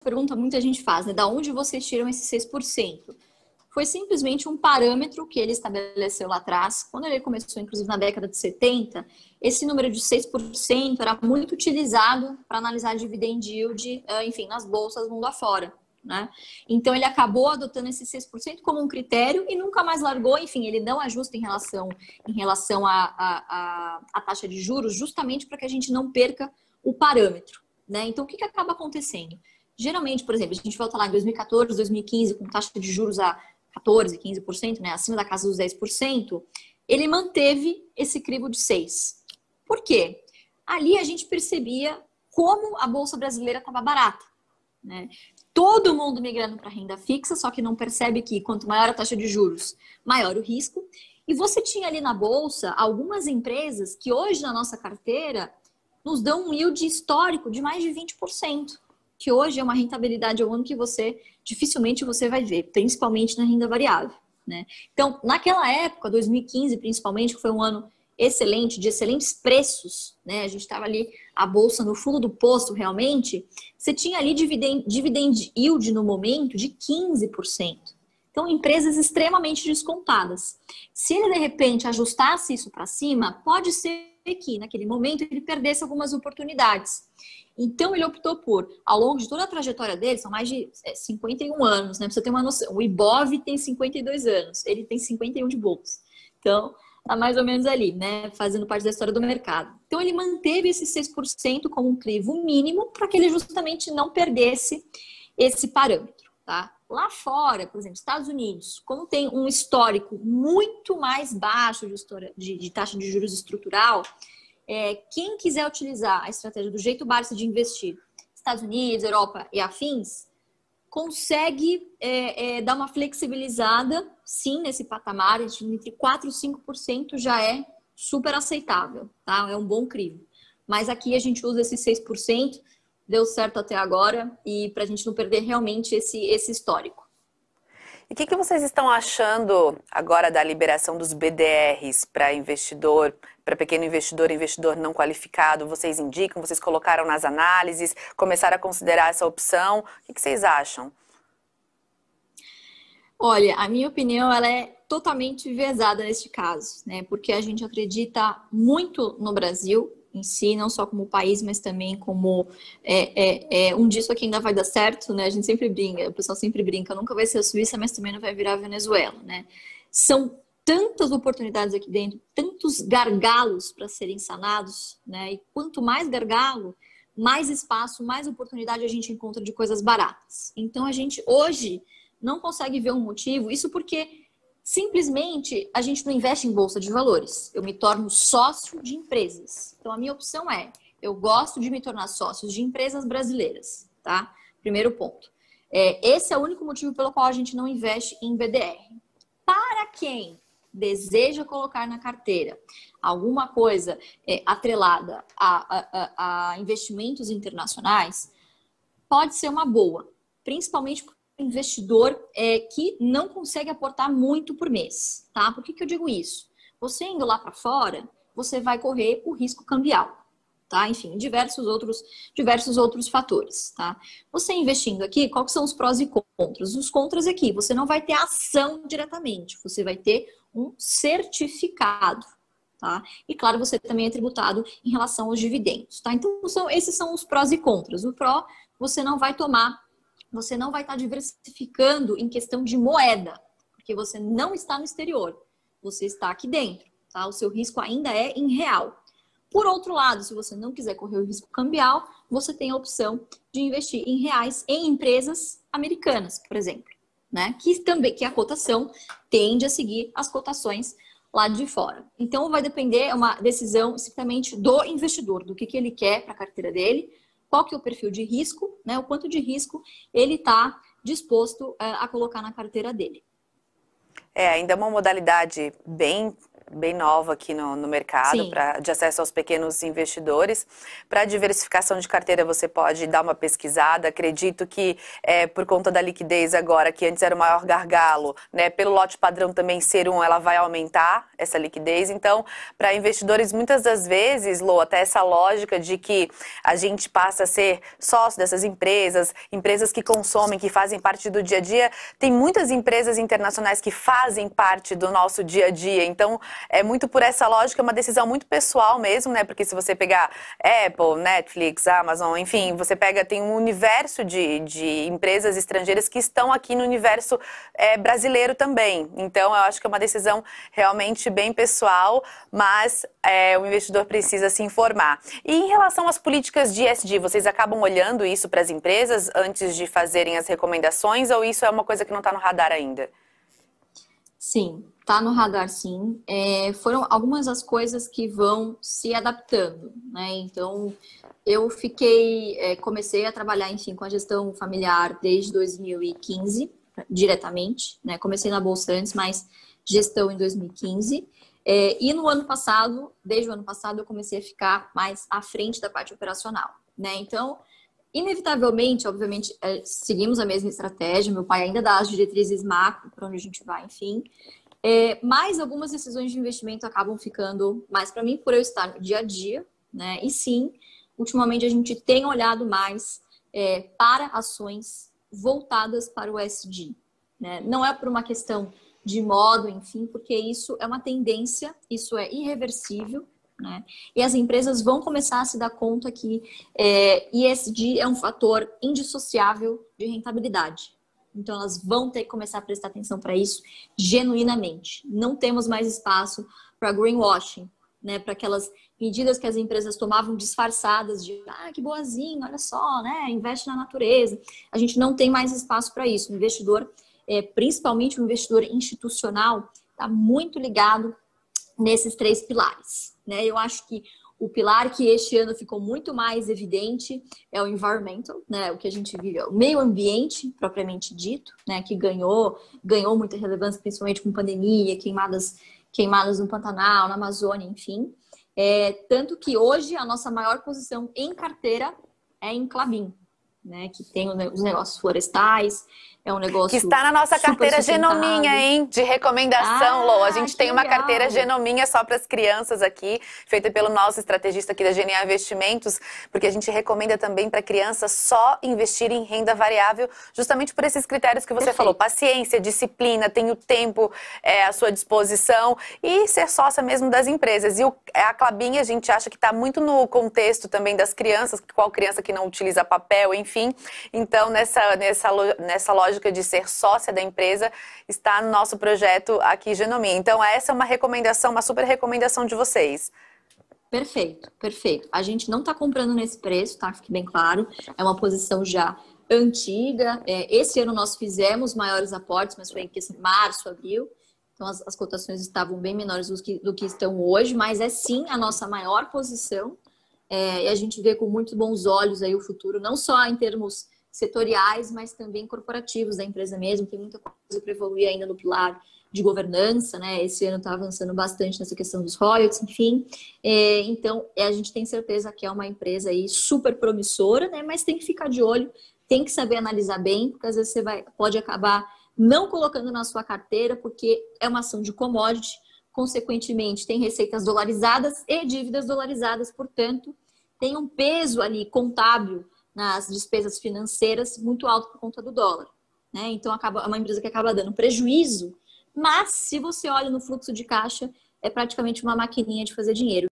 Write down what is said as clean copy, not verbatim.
pergunta muita gente faz, né? Da onde vocês tiram esses 6%? Foi simplesmente um parâmetro que ele estabeleceu lá atrás. Quando ele começou, inclusive, na década de 70, esse número de 6% era muito utilizado para analisar dividend yield, enfim, nas bolsas mundo afora, né? Então, ele acabou adotando esse 6% como um critério e nunca mais largou. Enfim, ele não ajusta em relação à taxa de juros, justamente para que a gente não perca o parâmetro, né? Então, o que acaba acontecendo? Geralmente, por exemplo, a gente volta lá em 2014, 2015, com taxa de juros a 14%, 15%, né, acima da casa dos 10%, ele manteve esse crivo de 6%. Por quê? Ali a gente percebia como a Bolsa Brasileira estava barata, né? Todo mundo migrando para renda fixa, só que não percebe que quanto maior a taxa de juros, maior o risco. E você tinha ali na Bolsa algumas empresas que hoje na nossa carteira nos dão um yield histórico de mais de 20%. Que hoje é uma rentabilidade ao ano que dificilmente você vai ver, principalmente na renda variável, né? Então, naquela época, 2015 principalmente, que foi um ano excelente, de excelentes preços, né? A gente estava ali, a bolsa no fundo do poço realmente, você tinha ali dividend yield no momento de 15%. Então, empresas extremamente descontadas. Se ele, de repente, ajustasse isso para cima, pode ser que, naquele momento, ele perdesse algumas oportunidades. Então, ele optou por, ao longo de toda a trajetória dele, são mais de 51 anos, né? Pra você ter uma noção. O Ibov tem 52 anos, ele tem 51 de bolsa. Então, tá mais ou menos ali, né? Fazendo parte da história do mercado. Então, ele manteve esse 6% como um crivo mínimo para que ele justamente não perdesse esse parâmetro, tá? Lá fora, por exemplo, Estados Unidos, como tem um histórico muito mais baixo de taxa de juros estrutural, quem quiser utilizar a estratégia do jeito Barça de investir, Estados Unidos, Europa e afins, consegue dar uma flexibilizada, sim, nesse patamar, entre 4% e 5% já é super aceitável, tá? É um bom crivo. Mas aqui a gente usa esse 6%, deu certo até agora, e para a gente não perder realmente esse histórico. E o que vocês estão achando agora da liberação dos BDRs para investidor, para pequeno investidor e investidor não qualificado? Vocês indicam, vocês colocaram nas análises, começaram a considerar essa opção? O que vocês acham? Olha, a minha opinião ela é totalmente enviesada neste caso, né? Porque a gente acredita muito no Brasil em si, não só como país, mas também como um disso aqui ainda vai dar certo, né? A gente sempre brinca, o pessoal sempre brinca, nunca vai ser a Suíça, mas também não vai virar a Venezuela, né? São tantas oportunidades aqui dentro, tantos gargalos para serem sanados, né? E quanto mais gargalo, mais espaço, mais oportunidade a gente encontra de coisas baratas. Então a gente hoje não consegue ver um motivo, isso porque simplesmente a gente não investe em bolsa de valores. Eu me torno sócio de empresas. Então a minha opção eu gosto de me tornar sócio de empresas brasileiras, tá? Primeiro ponto. Esse é o único motivo pelo qual a gente não investe em BDR. Para quem deseja colocar na carteira alguma coisa atrelada a investimentos internacionais, pode ser uma boa, principalmente investidor que não consegue aportar muito por mês, tá? Por que eu digo isso? Você indo lá para fora, você vai correr o risco cambial, tá? Enfim, diversos outros fatores, tá? Você investindo aqui, quais são os prós e contras? Os contras aqui, você não vai ter ação diretamente, você vai ter um certificado, tá? E claro, você também é tributado em relação aos dividendos, tá? Então, esses são os prós e contras. O pró, você não vai estar diversificando em questão de moeda, porque você não está no exterior, você está aqui dentro, tá? O seu risco ainda é em real. Por outro lado, se você não quiser correr o risco cambial, você tem a opção de investir em reais em empresas americanas, por exemplo, né? Que a cotação tende a seguir as cotações lá de fora. Então, vai depender, é uma decisão simplesmente do investidor, do que ele quer para a carteira dele, qual que é o perfil de risco, né? O quanto de risco ele está disposto a colocar na carteira dele. Ainda é uma modalidade bem bem nova aqui no mercado de acesso aos pequenos investidores. Para diversificação de carteira, você pode dar uma pesquisada. Acredito que por conta da liquidez agora, que antes era o maior gargalo, né, pelo lote padrão também ser ela vai aumentar essa liquidez. Então, para investidores, muitas das vezes, Lô, até essa lógica de que a gente passa a ser sócio dessas empresas que consomem, que fazem parte do dia a dia. Tem muitas empresas internacionais que fazem parte do nosso dia a dia. Então, é muito por essa lógica, é uma decisão muito pessoal mesmo, né? Porque se você pegar Apple, Netflix, Amazon, enfim, você tem um universo de empresas estrangeiras que estão aqui no universo brasileiro também. Então, eu acho que é uma decisão realmente bem pessoal, mas o investidor precisa se informar. E em relação às políticas de ESG, vocês acabam olhando isso para as empresas antes de fazerem as recomendações, ou isso é uma coisa que não está no radar ainda? Sim, está no radar, sim. Foram algumas das coisas que vão se adaptando, né? Então, eu comecei a trabalhar, enfim, com a gestão familiar desde 2015, diretamente, né? Comecei na Bolsa antes, mas gestão em 2015. E no ano passado, desde o ano passado, eu comecei a ficar mais à frente da parte operacional, né? Então, inevitavelmente, obviamente, seguimos a mesma estratégia. Meu pai ainda dá as diretrizes macro para onde a gente vai, enfim. Mas algumas decisões de investimento acabam ficando mais para mim por eu estar no dia a dia, né? E sim, ultimamente a gente tem olhado mais para ações voltadas para o ESG, né? Não é por uma questão de modo, enfim, porque isso é uma tendência, isso é irreversível, né? E as empresas vão começar a se dar conta que ESG é um fator indissociável de rentabilidade. Então, elas vão ter que começar a prestar atenção para isso genuinamente. Não temos mais espaço para greenwashing, né? Para aquelas medidas que as empresas tomavam disfarçadas de que boazinho, olha só, né? Investe na natureza. A gente não tem mais espaço para isso. O investidor, principalmente o investidor institucional, está muito ligado nesses 3 pilares, né? Eu acho que o pilar que este ano ficou muito mais evidente é o environmental, né? O que a gente vive, o meio ambiente, propriamente dito, né? Que ganhou muita relevância, principalmente com pandemia, queimadas no Pantanal, na Amazônia, enfim. Tanto que hoje a nossa maior posição em carteira é em Klabin, né? Que tem os negócios florestais, é um negócio que está na nossa carteira Genominha, hein? De recomendação, Lô. A gente tem uma carteira Genominha só para as crianças aqui, feita pelo nosso estrategista aqui da GNA Investimentos, porque a gente recomenda também para crianças só investir em renda variável, justamente por esses critérios que você falou. Paciência, disciplina, tem o tempo à sua disposição e ser sócia mesmo das empresas. E a Klabin, a gente acha que está muito no contexto também das crianças, qual criança que não utiliza papel, enfim. Então, nessa lógica de ser sócia da empresa, está no nosso projeto aqui Genominha. Então, essa é uma recomendação, uma super recomendação de vocês. Perfeito, perfeito. A gente não está comprando nesse preço, tá? Fique bem claro. É uma posição já antiga. Esse ano nós fizemos maiores aportes, mas foi em março, abril. Então, as cotações estavam bem menores do que estão hoje, mas é sim a nossa maior posição. E a gente vê com muito bons olhos aí o futuro, não só em termos setoriais, mas também corporativos da empresa mesmo. Tem muita coisa para evoluir ainda no pilar de governança, né? Esse ano está avançando bastante nessa questão dos royalties, enfim. Então, a gente tem certeza que é uma empresa aí super promissora, né? Mas tem que ficar de olho, tem que saber analisar bem, porque às vezes você pode acabar não colocando na sua carteira, porque é uma ação de commodity, consequentemente tem receitas dolarizadas e dívidas dolarizadas, portanto, tem um peso ali contábil nas despesas financeiras muito alto por conta do dólar, né? Então, é uma empresa que acaba dando prejuízo, mas se você olha no fluxo de caixa, é praticamente uma maquininha de fazer dinheiro.